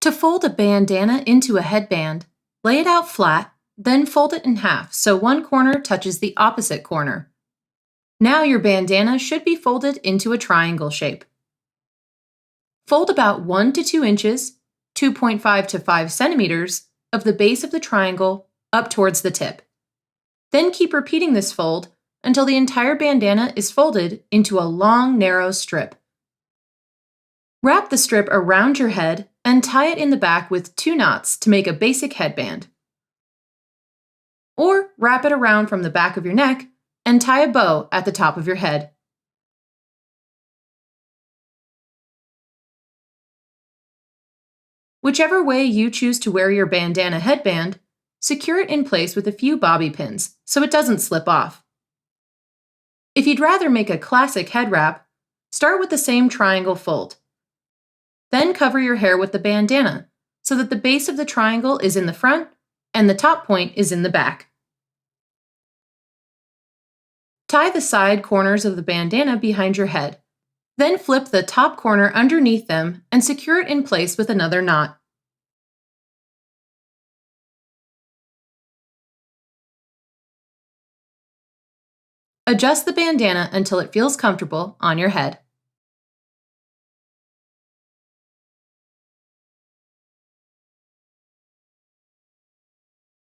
To fold a bandana into a headband, lay it out flat, then fold it in half so one corner touches the opposite corner. Now your bandana should be folded into a triangle shape. Fold about 1 to 2 inches, 2.5 to 5 centimeters of the base of the triangle up towards the tip. Then keep repeating this fold until the entire bandana is folded into a long, narrow strip. Wrap the strip around your head and tie it in the back with 2 knots to make a basic headband. Or wrap it around from the back of your neck and tie a bow at the top of your head. Whichever way you choose to wear your bandana headband, secure it in place with a few bobby pins so it doesn't slip off. If you'd rather make a classic head wrap, start with the same triangle fold. Then cover your hair with the bandana so that the base of the triangle is in the front and the top point is in the back. Tie the side corners of the bandana behind your head. Then flip the top corner underneath them and secure it in place with another knot. Adjust the bandana until it feels comfortable on your head.